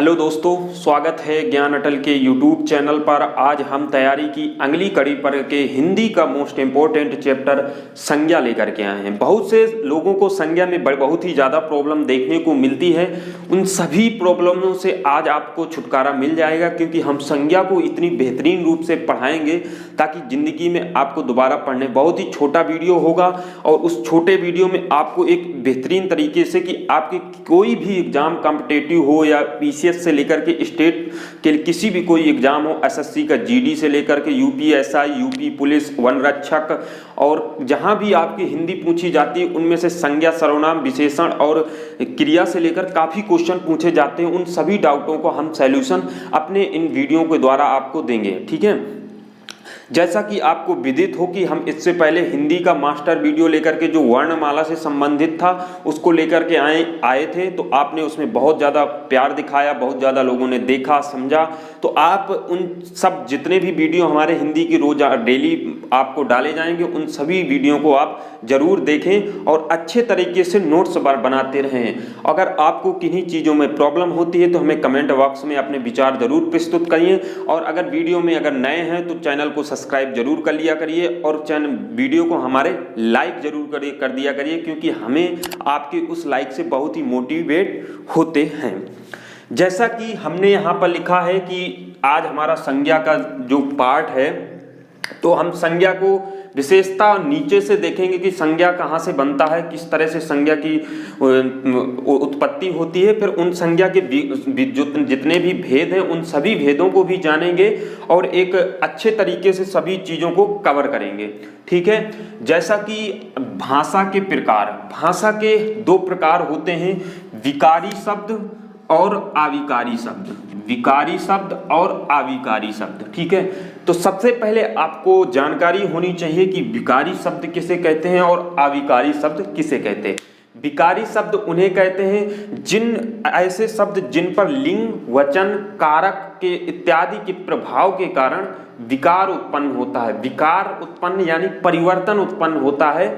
Hello दोस्तों, स्वागत है ज्ञान अटल के यूट्यूब चैनल पर। आज हम तैयारी की अगली कड़ी पर के हिंदी का मोस्ट इम्पोर्टेंट चैप्टर संज्ञा लेकर के आए हैं। बहुत से लोगों को संज्ञा में बहुत ही ज़्यादा प्रॉब्लम देखने को मिलती है। उन सभी प्रॉब्लमों से आज आपको छुटकारा मिल जाएगा, क्योंकि हम संज्ञा को इतनी बेहतरीन रूप से पढ़ाएंगे ताकि ज़िंदगी में आपको दोबारा पढ़ने। बहुत ही छोटा वीडियो होगा और उस छोटे वीडियो में आपको एक बेहतरीन तरीके से कि आपके कोई भी एग्जाम कॉम्पिटिटिव हो या पीसीएस से लेकर के स्टेट के किसी भी कोई एग्जाम हो, एसएससी का जीडी से लेकर के यूपीएसआई, यूपी पुलिस, वन रक्षक, और जहां भी आपकी हिंदी पूछी जाती है उनमें से संज्ञा, सर्वनाम, विशेषण और क्रिया से लेकर काफ़ी क्वेश्चन पूछे जाते हैं। उन सभी डाउटों को हम सॉल्यूशन अपने इन वीडियो के द्वारा आपको देंगे। ठीक है, जैसा कि आपको विदित हो कि हम इससे पहले हिंदी का मास्टर वीडियो लेकर के जो वर्णमाला से संबंधित था उसको लेकर के आए थे, तो आपने उसमें बहुत ज़्यादा प्यार दिखाया, बहुत ज़्यादा लोगों ने देखा, समझा। तो आप उन सब जितने भी वीडियो हमारे हिंदी की रोज डेली आपको डाले जाएंगे, उन सभी वीडियो को आप जरूर देखें और अच्छे तरीके से नोट्स बनाते रहें। अगर आपको किन्हीं चीज़ों में प्रॉब्लम होती है तो हमें कमेंट बॉक्स में अपने विचार जरूर प्रस्तुत करिए, और अगर वीडियो में अगर नए हैं तो चैनल को सब्सक्राइब जरूर कर लिया करिए और चैनल वीडियो को हमारे लाइक जरूर कर दिया करिए, क्योंकि हमें आपके उस लाइक से बहुत ही मोटिवेट होते हैं। जैसा कि हमने यहाँ पर लिखा है कि आज हमारा संज्ञा का जो पार्ट है, तो हम संज्ञा को विशेषता नीचे से देखेंगे कि संज्ञा कहाँ से बनता है, किस तरह से संज्ञा की उत्पत्ति होती है। फिर उन संज्ञा के जितने भी भेद हैं उन सभी भेदों को भी जानेंगे और एक अच्छे तरीके से सभी चीज़ों को कवर करेंगे। ठीक है, जैसा कि भाषा के प्रकार, भाषा के दो प्रकार होते हैं, विकारी शब्द और आविकारी शब्द, विकारी शब्द और आविकारी शब्द। ठीक है, तो सबसे पहले आपको जानकारी होनी चाहिए कि विकारी शब्द किसे कहते हैं और आविकारी शब्द किसे कहते हैं। विकारी शब्द उन्हें कहते हैं जिन ऐसे शब्द जिन पर लिंग, वचन, कारक के इत्यादि के प्रभाव के कारण विकार उत्पन्न होता है। विकार उत्पन्न यानी परिवर्तन उत्पन्न होता है,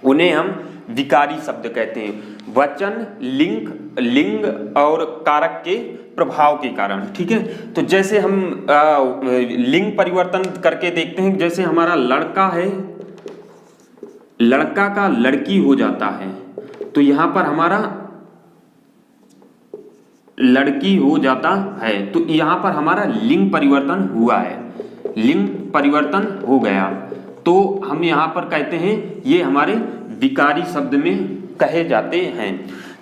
उन्हें हम विकारी शब्द कहते हैं। वचन, लिंग और कारक के प्रभाव के कारण। ठीक है, तो जैसे हम लिंग परिवर्तन करके देखते हैं। जैसे हमारा लड़का है, लड़का का लड़की हो जाता है, तो यहां पर हमारा लड़की हो जाता है, तो यहां पर हमारा लिंग परिवर्तन हुआ है, लिंग परिवर्तन हो गया, तो हम यहां पर कहते हैं ये हमारे विकारी शब्द में कहे जाते हैं।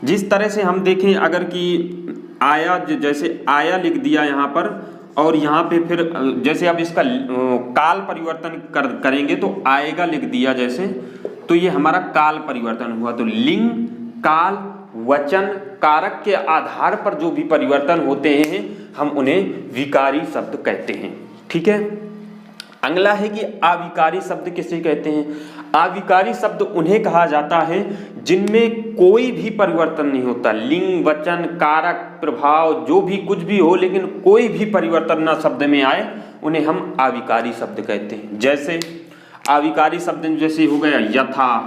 जिस तरह से हम देखें, अगर कि आया, जैसे आया लिख दिया यहाँ पर, और यहाँ पे फिर जैसे अब इसका काल परिवर्तन करेंगे तो आएगा लिख दिया जैसे, तो ये हमारा काल परिवर्तन हुआ। तो लिंग, काल, वचन, कारक के आधार पर जो भी परिवर्तन होते हैं हम उन्हें विकारी शब्द कहते हैं। ठीक है, अगला है कि अविकारी शब्द किसे कहते हैं। अविकारी शब्द उन्हें कहा जाता है जिनमें कोई भी परिवर्तन नहीं होता, लिंग, वचन, कारक, प्रभाव जो भी कुछ भी हो, लेकिन कोई भी परिवर्तन ना शब्द में आए, उन्हें हम अविकारी शब्द कहते हैं। जैसे अविकारी शब्द जैसे हो गया यथा,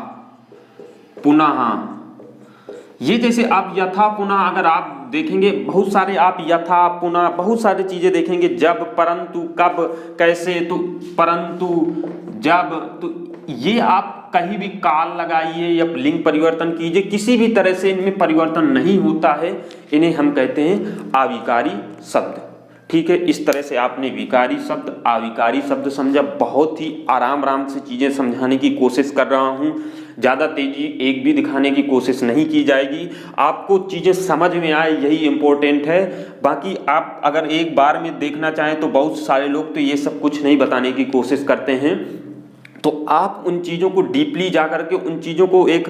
पुनः। ये जैसे आप यथा पुनः अगर आप देखेंगे, बहुत सारे आप यथा पुनः बहुत सारी चीजें देखेंगे, जब, परंतु, कब, कैसे, तो परंतु, जब, तो ये आप कहीं भी काल लगाइए या लिंग परिवर्तन कीजिए, किसी भी तरह से इनमें परिवर्तन नहीं होता है, इन्हें हम कहते हैं अविकारी शब्द। ठीक है, इस तरह से आपने विकारी शब्द, अविकारी शब्द समझा। बहुत ही आराम से चीज़ें समझाने की कोशिश कर रहा हूँ, ज़्यादा तेजी एक भी दिखाने की कोशिश नहीं की जाएगी, आपको चीज़ें समझ में आए यही इम्पोर्टेंट है। बाकी आप अगर एक बार में देखना चाहें तो बहुत सारे लोग तो ये सब कुछ नहीं बताने की कोशिश करते हैं, तो आप उन चीज़ों को डीपली जा करके उन चीज़ों को एक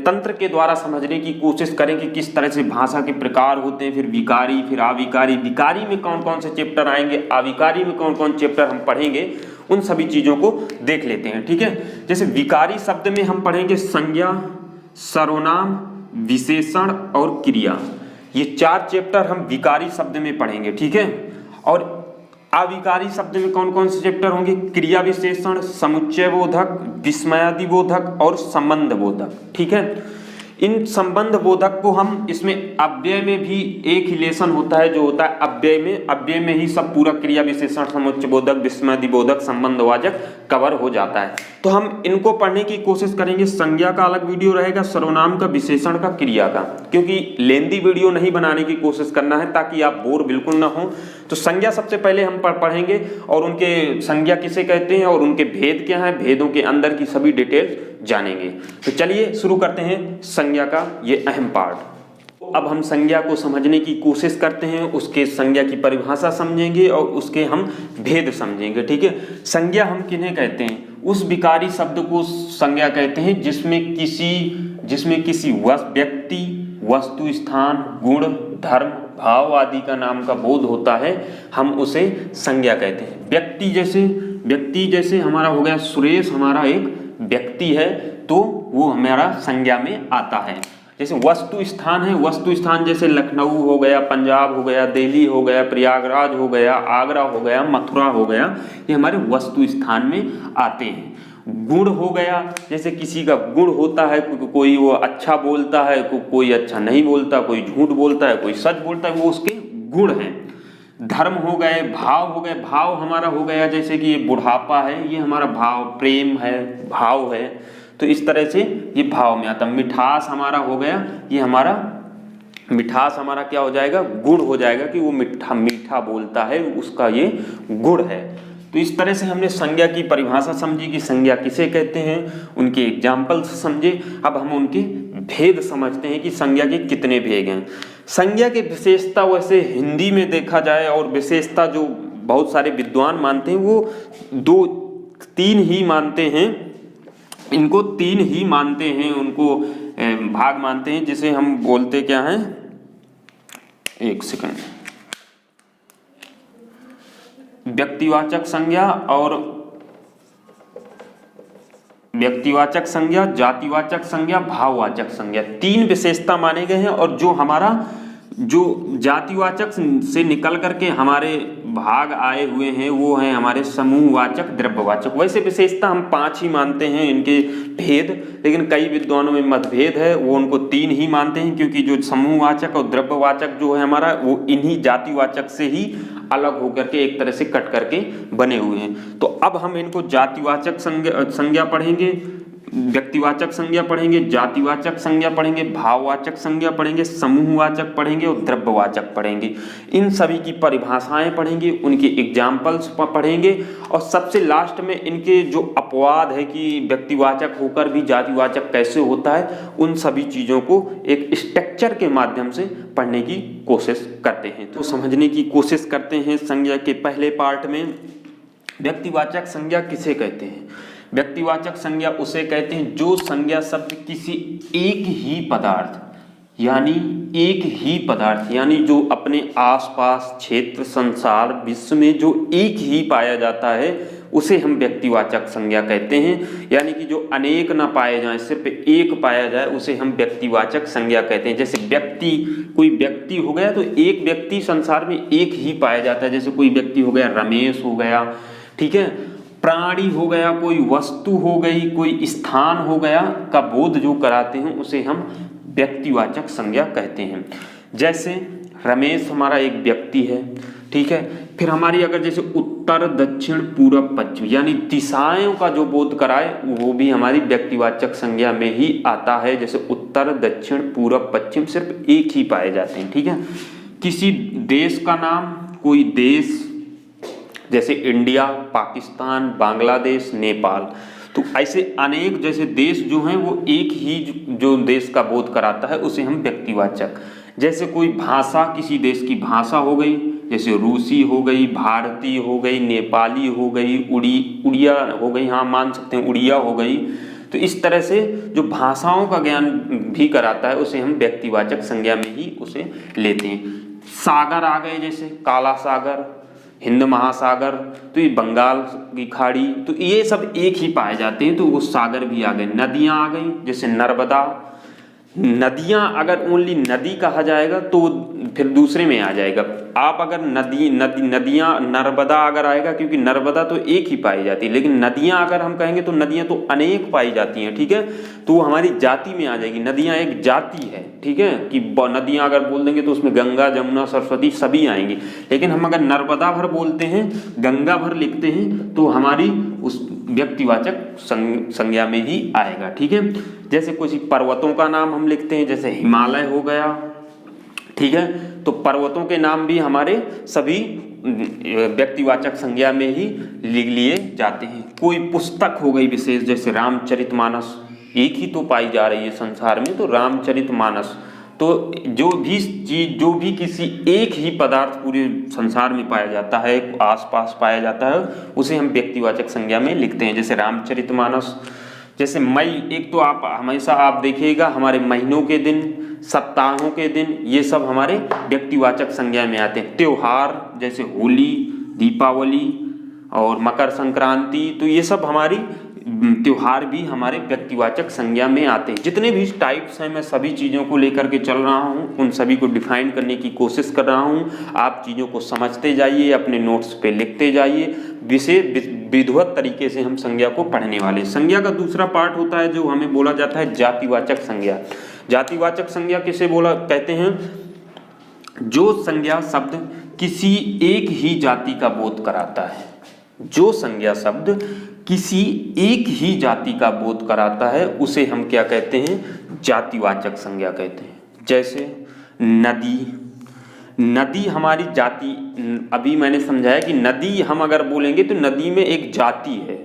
तंत्र के द्वारा समझने की कोशिश करें कि किस तरह से भाषा के प्रकार होते हैं, फिर विकारी, फिर अविकारी, विकारी में कौन कौन से चैप्टर आएंगे, अविकारी में कौन कौन चैप्टर हम पढ़ेंगे, उन सभी चीज़ों को देख लेते हैं। ठीक है, जैसे विकारी शब्द में हम पढ़ेंगे संज्ञा, सर्वनाम, विशेषण और क्रिया। ये 4 चैप्टर हम विकारी शब्द में पढ़ेंगे। ठीक है, और अविकारी शब्द में कौन कौन से चैप्टर होंगे, क्रिया विशेषण, समुच्चय बोधक, विस्मयादि बोधक और संबंध बोधक। ठीक है, इन संबंध बोधक को हम इसमें अव्यय में भी एक ही लेसन होता है जो होता है अव्यय में ही सब पूरा क्रिया विशेषण समुच्चय बोधक विस्मृति बोधक संबंधवाचक कवर हो जाता है। तो हम इनको पढ़ने की कोशिश करेंगे। संज्ञा का अलग वीडियो रहेगा, सर्वनाम का, विशेषण का, क्रिया का, क्योंकि लेंदी वीडियो नहीं बनाने की कोशिश करना है ताकि आप बोर बिल्कुल ना हो। तो संज्ञा सबसे पहले हम पढ़ेंगे और उनके संज्ञा किसे कहते हैं और उनके भेद क्या हैं, भेदों के अंदर की सभी डिटेल जानेंगे। तो चलिए शुरू करते हैं संज्ञा का ये अहम पार्ट। अब हम संज्ञा को समझने की कोशिश करते हैं, उसके संज्ञा की परिभाषा समझेंगे और उसके हम भेद समझेंगे। ठीक है, संज्ञा हम किन्हें कहते हैं? उस विकारी शब्द को संज्ञा कहते हैं जिसमें किसी व्यक्ति, वस्तु, स्थान, गुण, धर्म, भाव आदि का नाम का बोध होता है, हम उसे संज्ञा कहते हैं। व्यक्ति जैसे हमारा हो गया सुरेश, हमारा एक व्यक्ति है तो वो हमारा संज्ञा में आता है। जैसे वस्तु स्थान है, वस्तु स्थान जैसे लखनऊ हो गया, पंजाब हो गया, दिल्ली हो गया, प्रयागराज हो गया, आगरा हो गया, मथुरा हो गया, ये हमारे वस्तु स्थान में आते हैं। गुण हो गया, जैसे किसी का गुण होता है, कोई वो अच्छा बोलता है, कोई अच्छा नहीं बोलता, कोई झूठ बोलता है, कोई सच बोलता है, वो उसके गुण हैं। धर्म हो गए, भाव हो गए, भाव हमारा हो गया जैसे कि ये बुढ़ापा है, ये हमारा भाव, प्रेम है, भाव है, तो इस तरह से ये भाव में आता। मिठास हमारा हो गया, ये हमारा मिठास हमारा क्या हो जाएगा? गुण हो जाएगा कि वो मीठा बोलता है, उसका ये गुण है। तो इस तरह से हमने संज्ञा की परिभाषा समझी कि संज्ञा किसे कहते हैं, उनके एग्जाम्पल्स समझे। अब हम उनके भेद समझते हैं कि संज्ञा के कितने भेद हैं। संज्ञा की विशेषता वैसे हिंदी में देखा जाए और विशेषता जो बहुत सारे विद्वान मानते हैं वो तीन ही मानते हैं, इनको तीन ही मानते हैं, उनको भाग मानते हैं, जिसे हम बोलते क्या हैं, एक सेकंड, व्यक्तिवाचक संज्ञा और व्यक्तिवाचक संज्ञा, जातिवाचक संज्ञा, भाववाचक संज्ञा, तीन विशेषता माने गए हैं। और जो जातिवाचक से निकल करके हमारे भाग आए हुए हैं वो हैं हमारे समूहवाचक, द्रव्यवाचक। वैसे विशेषता हम 5 ही मानते हैं इनके भेद, लेकिन कई विद्वानों में मतभेद है, वो उनको 3 ही मानते हैं, क्योंकि जो समूहवाचक और द्रव्यवाचक जो है हमारा, वो इन्हीं जातिवाचक से ही अलग होकर के एक तरह से कट करके बने हुए हैं। तो अब हम इनको जातिवाचक संज्ञा पढ़ेंगे, व्यक्तिवाचक संज्ञा पढ़ेंगे, जातिवाचक संज्ञा पढ़ेंगे, भाववाचक संज्ञा पढ़ेंगे, समूहवाचक पढ़ेंगे और द्रव्यवाचक पढ़ेंगे। इन सभी की परिभाषाएं पढ़ेंगे, उनके एग्जाम्पल्स पढ़ेंगे और सबसे लास्ट में इनके जो अपवाद है कि व्यक्तिवाचक होकर भी जातिवाचक कैसे होता है, उन सभी चीज़ों को एक स्ट्रक्चर के माध्यम से पढ़ने की कोशिश करते हैं। तो समझने की कोशिश करते हैं संज्ञा के पहले पार्ट में। व्यक्तिवाचक संज्ञा किसे कहते हैं? व्यक्तिवाचक संज्ञा उसे कहते हैं जो संज्ञा शब्द किसी एक ही पदार्थ यानी जो अपने आसपास क्षेत्र, संसार, विश्व में जो एक ही पाया जाता है उसे हम व्यक्तिवाचक संज्ञा कहते हैं। यानी कि जो अनेक ना पाए जाएं, सिर्फ एक पाया जाए, उसे हम व्यक्तिवाचक संज्ञा कहते हैं। जैसे कोई व्यक्ति हो गया तो एक व्यक्ति संसार में एक ही पाया जाता है। जैसे कोई व्यक्ति हो गया रमेश हो गया, ठीक है, प्राणी हो गया, कोई वस्तु हो गई, कोई स्थान हो गया का बोध जो कराते हैं उसे हम व्यक्तिवाचक संज्ञा कहते हैं। जैसे रमेश हमारा एक व्यक्ति है, ठीक है। फिर हमारी अगर जैसे उत्तर, दक्षिण, पूरब, पश्चिम यानी दिशाओं का जो बोध कराए वो भी हमारी व्यक्तिवाचक संज्ञा में ही आता है। जैसे उत्तर, दक्षिण, पूरब, पश्चिम सिर्फ एक ही पाए जाते हैं, ठीक है। किसी देश का नाम, कोई देश जैसे इंडिया, पाकिस्तान, बांग्लादेश, नेपाल, तो ऐसे अनेक जैसे देश जो हैं वो एक ही जो देश का बोध कराता है उसे हम व्यक्तिवाचक। जैसे कोई भाषा, किसी देश की भाषा हो गई, जैसे रूसी हो गई, भारतीय हो गई, नेपाली हो गई, उड़िया हो गई, हाँ मान सकते हैं उड़िया हो गई। तो इस तरह से जो भाषाओं का ज्ञान भी कराता है उसे हम व्यक्तिवाचक संज्ञा में ही उसे लेते हैं। सागर आ गए, जैसे काला सागर, हिंद महासागर, तो ये बंगाल की खाड़ी, तो ये सब एक ही पाए जाते हैं, तो वो सागर भी आ गए। नदियाँ आ गई, जैसे नर्मदा। नदियाँ अगर ओनली नदी कहा जाएगा तो फिर दूसरे में आ जाएगा। आप अगर नदियाँ नर्मदा अगर आएगा, क्योंकि नर्मदा तो एक ही पाई जाती है, लेकिन नदियाँ अगर हम कहेंगे तो नदियाँ तो अनेक पाई जाती हैं, ठीक है, तो वो हमारी जाति में आ जाएगी। नदियाँ एक जाति है, ठीक है, कि नदियाँ अगर बोल देंगे तो उसमें गंगा, जमुना, सरस्वती सभी आएंगी, लेकिन हम अगर नर्मदा भर बोलते हैं, गंगा भर लिखते हैं, तो हमारी उस व्यक्तिवाचक संज्ञा में ही आएगा, ठीक है। जैसे कुछ पर्वतों का नाम हम लिखते हैं, जैसे हिमालय हो गया, ठीक है, तो पर्वतों के नाम भी हमारे सभी व्यक्तिवाचक संज्ञा में ही लिख लिए जाते हैं। कोई पुस्तक हो गई विशेष, जैसे रामचरितमानस, एक ही तो पाई जा रही है संसार में, तो रामचरितमानस, तो जो भी चीज, जो भी किसी एक ही पदार्थ पूरे संसार में पाया जाता है, आसपास पाया जाता है, उसे हम व्यक्तिवाचक संज्ञा में लिखते हैं, जैसे रामचरितमानस। जैसे मई, एक तो आप हमेशा आप देखिएगा हमारे महीनों के दिन, सप्ताहों के दिन, ये सब हमारे व्यक्तिवाचक संज्ञा में आते हैं। त्योहार जैसे होली, दीपावली और मकर संक्रांति, तो ये सब हमारी त्योहार भी हमारे व्यक्तिवाचक संज्ञा में आते हैं। जितने भी टाइप्स हैं, मैं सभी चीज़ों को लेकर के चल रहा हूँ, उन सभी को डिफाइन करने की कोशिश कर रहा हूँ। आप चीज़ों को समझते जाइए, अपने नोट्स पे लिखते जाइए, विशेष विधिवत तरीके से हम संज्ञा को पढ़ने वाले। संज्ञा का दूसरा पार्ट होता है जो हमें बोला जाता है जातिवाचक संज्ञा। जातिवाचक संज्ञा किसे बोला कहते हैं? जो संज्ञा शब्द किसी एक ही जाति का बोध कराता है। जो संज्ञा शब्द किसी एक ही जाति का बोध कराता है, उसे हम क्या कहते हैं? जातिवाचक संज्ञा कहते हैं। जैसे नदी, नदी हमारी जाति, अभी मैंने समझाया कि नदी हम अगर बोलेंगे तो नदी में एक जाति है,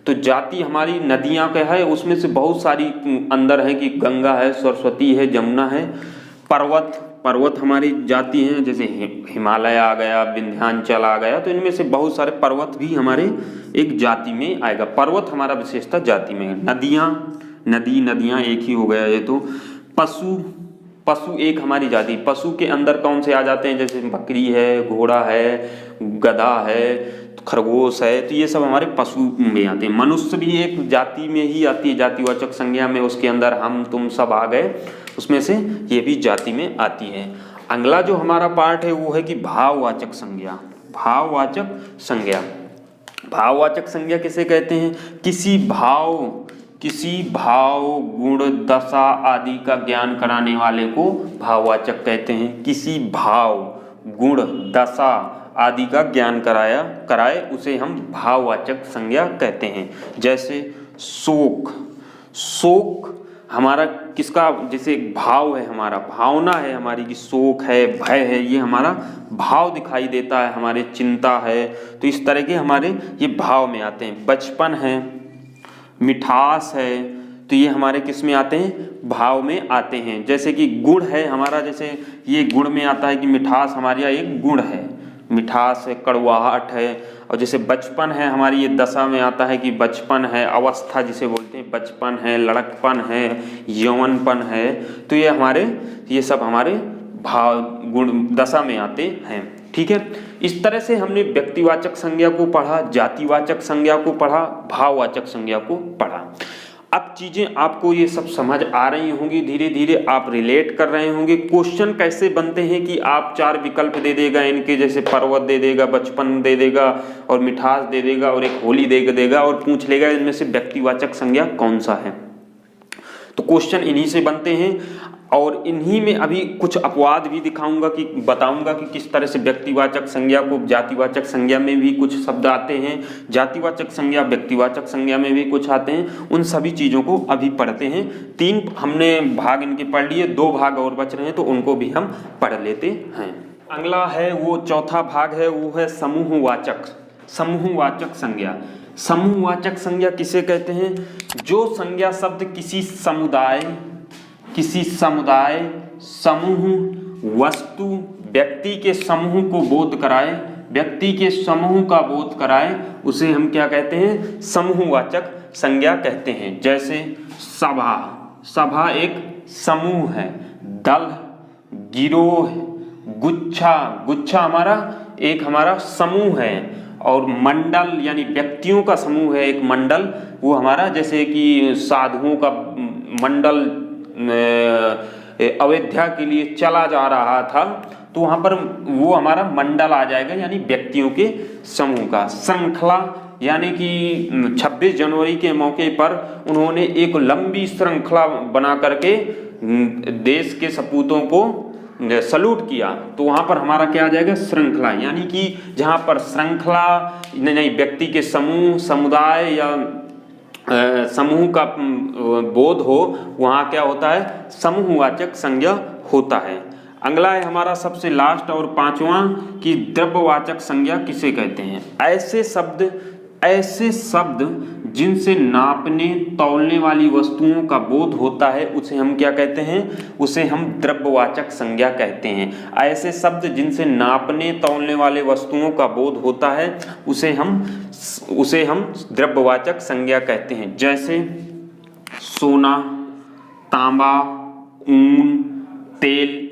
तो जाति हमारी नदियां क्या है, उसमें से बहुत सारी अंदर है कि गंगा है, सरस्वती है, जमुना है। पर्वत, पर्वत हमारी जाति हैं, जैसे हिमालय आ गया, विंध्याचल आ गया, तो इनमें से बहुत सारे पर्वत भी हमारे एक जाति में आएगा। पर्वत हमारा विशेषता जाति में है। नदियाँ, नदियाँ एक ही हो गया ये तो। पशु, पशु एक हमारी जाति। पशु के अंदर कौन से आ जाते हैं? जैसे बकरी है, घोड़ा है, गधा है, खरगोश है, तो ये सब हमारे पशु में आते हैं। मनुष्य भी एक जाति में ही आती है, जातिवाचक संज्ञा में, उसके अंदर हम तुम सब आ गए, उसमें से ये भी जाति में आती है। अगला जो हमारा पार्ट है वो है कि भाववाचक संज्ञा। भाववाचक संज्ञा, भाववाचक संज्ञा किसे कहते हैं? किसी भाव, गुण, दशा आदि का ज्ञान कराने वाले को भाववाचक कहते हैं। किसी भाव, गुण, दशा आदि का ज्ञान कराए उसे हम भाववाचक संज्ञा कहते हैं। जैसे शोक, शोक हमारा किसका? जैसे भाव है हमारा, भावना है हमारी कि शोक है, भय है, ये हमारा भाव दिखाई देता है, हमारे चिंता है, तो इस तरह के हमारे ये भाव में आते हैं। बचपन है, मिठास है, तो ये हमारे किस में आते हैं? भाव में आते हैं। जैसे कि गुण है हमारा, जैसे ये गुण में आता है कि मिठास हमारे यहाँ एक गुण है, मिठास है, कड़वाहट है। और जैसे बचपन है हमारी, ये दशा में आता है कि बचपन है, अवस्था जिसे बोलते हैं, बचपन है, लड़कपन है, यौवनपन है, तो ये हमारे, ये सब हमारे भाव गुण दशा में आते हैं, ठीक है। इस तरह से हमने व्यक्तिवाचक संज्ञा को पढ़ा, जातिवाचक संज्ञा को पढ़ा, भाववाचक संज्ञा को पढ़ा। अब चीज़ें आपको ये सब समझ आ रही होंगी, धीरे धीरे आप रिलेट कर रहे होंगे। क्वेश्चन कैसे बनते हैं कि आप 4 विकल्प दे देगा इनके, जैसे पर्वत दे देगा, बचपन दे देगा और मिठास दे देगा और एक होली दे देगा और पूछ लेगा इनमें से व्यक्तिवाचक संज्ञा कौन सा है। तो क्वेश्चन इन्हीं से बनते हैं और इन्हीं में अभी कुछ अपवाद भी दिखाऊंगा कि बताऊंगा कि किस तरह से व्यक्तिवाचक संज्ञा को जातिवाचक संज्ञा में भी कुछ शब्द आते हैं, जातिवाचक संज्ञा व्यक्तिवाचक संज्ञा में भी कुछ आते हैं। उन सभी चीज़ों को अभी पढ़ते हैं। 3 हमने भाग इनके पढ़ लिए, 2 भाग और बच रहे हैं तो उनको भी हम पढ़ लेते हैं। अगला है वो चौथा भाग है, वो है समूहवाचक, समूहवाचक संज्ञा। समूहवाचक संज्ञा किसे कहते हैं? जो संज्ञा शब्द किसी समुदाय, समूह, वस्तु, व्यक्ति के समूह को बोध कराए, व्यक्ति के समूह का बोध कराए, उसे हम क्या कहते हैं? समूहवाचक संज्ञा कहते हैं। जैसे सभा, सभा एक समूह है। दल, गिरोह, गुच्छा, गुच्छा हमारा समूह है। और मंडल यानी व्यक्तियों का समूह है एक मंडल, वो हमारा, जैसे कि साधुओं का मंडल अयोध्या के लिए चला जा रहा था तो वहां पर वो हमारा मंडल आ जाएगा, यानी व्यक्तियों के समूह का। श्रृंखला यानी कि 26 जनवरी के मौके पर उन्होंने एक लंबी श्रृंखला बना करके देश के सपूतों को सल्यूट किया, तो वहां पर हमारा क्या आ जाएगा, श्रृंखला। यानी कि जहां पर श्रृंखला नहीं, व्यक्ति के समूह, समुदाय या समूह का बोध हो, वहां क्या होता है, समूहवाचक संज्ञा होता है। अगला है हमारा सबसे लास्ट और पांचवा कि द्रव्यवाचक संज्ञा किसे कहते हैं। ऐसे शब्द जिनसे नापने तौलने वाली वस्तुओं का बोध होता है, उसे हम क्या कहते हैं, उसे हम द्रव्यवाचक संज्ञा कहते हैं। ऐसे शब्द जिनसे नापने तौलने वाले वस्तुओं का बोध होता है, उसे हम द्रव्यवाचक संज्ञा कहते हैं। जैसे सोना, तांबा, ऊन, तेल,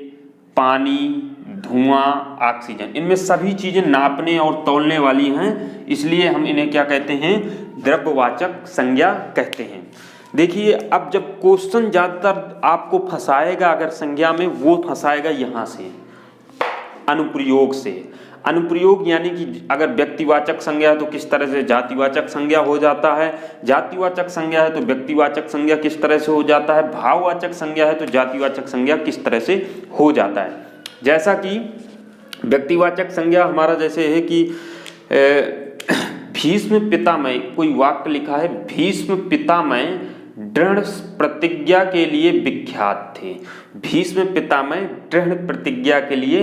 पानी, धुआं, ऑक्सीजन, इनमें सभी चीजें नापने और तौलने वाली हैं, इसलिए हम इन्हें क्या कहते हैं, द्रव्यवाचक संज्ञा कहते हैं। देखिए अब जब क्वेश्चन ज्यादातर आपको फंसाएगा अगर संज्ञा में, वो फंसाएगा यहां से, अनुप्रयोग से। अनुप्रयोग यानी कि अगर व्यक्तिवाचक संज्ञा है तो किस तरह से जातिवाचक संज्ञा हो जाता है, जातिवाचक संज्ञा है तो व्यक्तिवाचक संज्ञा किस तरह से हो जाता है, भाववाचक संज्ञा है तो जातिवाचक संज्ञा किस तरह से हो जाता है। जैसा कि व्यक्तिवाचक संज्ञा हमारा जैसे है कि भीष्म पितामह, कोई वाक्य लिखा है, भीष्म पितामह दृढ़ प्रतिज्ञा के लिए विख्यात थे। भीष्म पितामह दृढ़ प्रतिज्ञा के लिए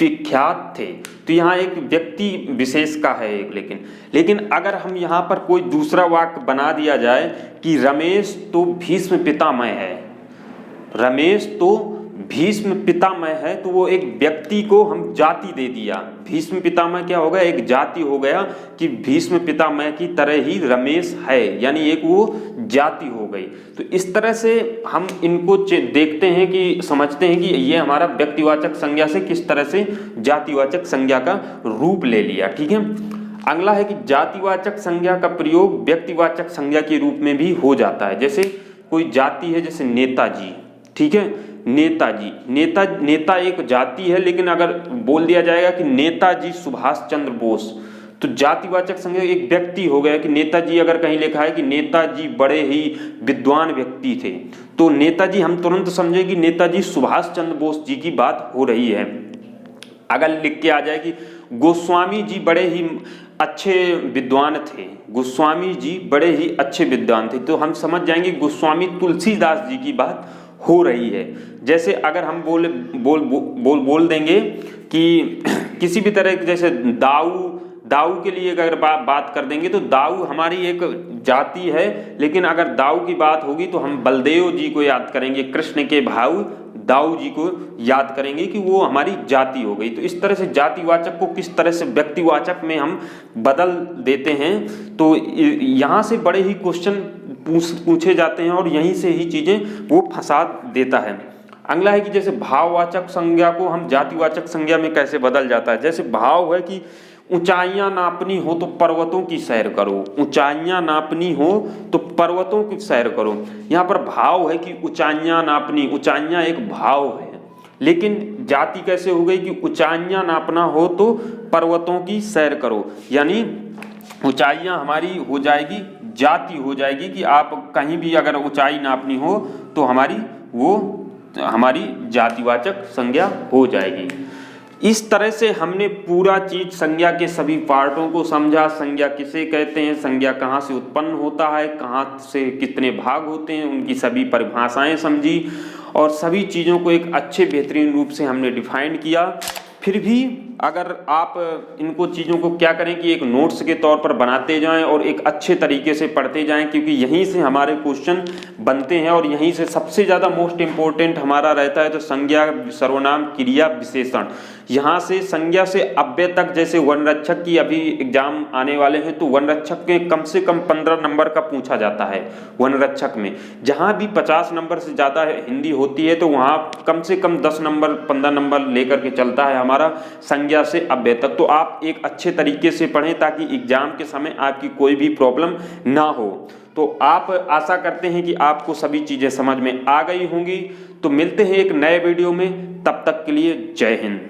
विख्यात थे, तो यहाँ एक व्यक्ति विशेष का है एक, लेकिन अगर हम यहाँ पर कोई दूसरा वाक्य बना दिया जाए कि रमेश तो भीष्म पितामह है, रमेश तो भीष्म पितामह है, तो वो एक व्यक्ति को हम जाति दे दिया। भीष्म पितामह क्या हो गया, एक जाति हो गया कि भीष्म पितामह की तरह ही रमेश है, यानी एक वो जाति हो गई। तो इस तरह से हम इनको देखते हैं कि समझते हैं कि ये हमारा व्यक्तिवाचक संज्ञा से किस तरह से जातिवाचक संज्ञा का रूप ले लिया। ठीक है, अगला है कि जातिवाचक संज्ञा का प्रयोग व्यक्तिवाचक संज्ञा के रूप में भी हो जाता है। जैसे कोई जाति है, जैसे नेताजी, ठीक है, नेताजी, नेता एक जाति है, लेकिन अगर बोल दिया जाएगा कि नेताजी सुभाष चंद्र बोस, तो जातिवाचक संज्ञा एक व्यक्ति हो गया कि नेताजी, अगर कहीं लिखा है कि नेताजी बड़े ही विद्वान व्यक्ति थे, तो नेताजी हम तुरंत समझे कि नेताजी सुभाष चंद्र बोस जी की बात हो रही है। अगर लिख के आ जाए कि गोस्वामी जी बड़े ही अच्छे विद्वान थे, गोस्वामी जी बड़े ही अच्छे विद्वान थे, तो हम समझ जाएंगे गोस्वामी तुलसीदास जी की बात हो रही है। जैसे अगर हम बोल देंगे कि किसी भी तरह, जैसे दाऊ के लिए अगर बात कर देंगे तो दाऊ हमारी एक जाति है, लेकिन अगर दाऊ की बात होगी तो हम बलदेव जी को याद करेंगे, कृष्ण के भाऊ दाऊ जी को याद करेंगे कि वो हमारी जाति हो गई। तो इस तरह से जातिवाचक को किस तरह से व्यक्तिवाचक में हम बदल देते हैं, तो यहाँ से बड़े ही क्वेश्चन पूछे जाते हैं और यहीं से ही चीजें वो फंसा देता है। अगला है कि जैसे भाववाचक संज्ञा को हम जातिवाचक संज्ञा में कैसे बदल जाता है। जैसे भाव है कि ऊंचाइयां नापनी हो तो पर्वतों की सैर करो, ऊंचाइयां नापनी हो तो पर्वतों की सैर करो। यहाँ पर भाव है कि ऊंचाइयां नापनी, ऊंचाइयां एक भाव है, लेकिन जाति कैसे हो गई कि ऊंचाइयां नापना हो तो पर्वतों की सैर करो, यानी ऊंचाइयां हमारी हो जाएगी जाति हो जाएगी कि आप कहीं भी अगर ऊंचाई नापनी हो तो हमारी जातिवाचक संज्ञा हो जाएगी। इस तरह से हमने पूरा चीज संज्ञा के सभी पार्टों को समझा। संज्ञा किसे कहते हैं, संज्ञा कहाँ से उत्पन्न होता है, कहाँ से कितने भाग होते हैं, उनकी सभी परिभाषाएं समझी और सभी चीज़ों को एक अच्छे बेहतरीन रूप से हमने डिफाइन किया। फिर भी अगर आप इनको चीज़ों को क्या करें कि एक नोट्स के तौर पर बनाते जाएं और एक अच्छे तरीके से पढ़ते जाएं, क्योंकि यहीं से हमारे क्वेश्चन बनते हैं और यहीं से सबसे ज़्यादा मोस्ट इम्पोर्टेंट हमारा रहता है तो संज्ञा, सर्वनाम, क्रिया, विशेषण। यहाँ से संज्ञा से अव्यय तक, जैसे वनरक्षक की अभी एग्जाम आने वाले हैं तो वनरक्षक के कम से कम 15 नंबर का पूछा जाता है। वनरक्षक में जहाँ भी 50 नंबर से ज़्यादा हिंदी होती है तो वहाँ कम से कम 10 नंबर 15 नंबर लेकर के चलता है हमारा संज्ञा से अव्यय तक। तो आप एक अच्छे तरीके से पढ़ें ताकि एग्जाम के समय आपकी कोई भी प्रॉब्लम ना हो। तो आप आशा करते हैं कि आपको सभी चीज़ें समझ में आ गई होंगी। तो मिलते हैं एक नए वीडियो में, तब तक के लिए जय हिंद।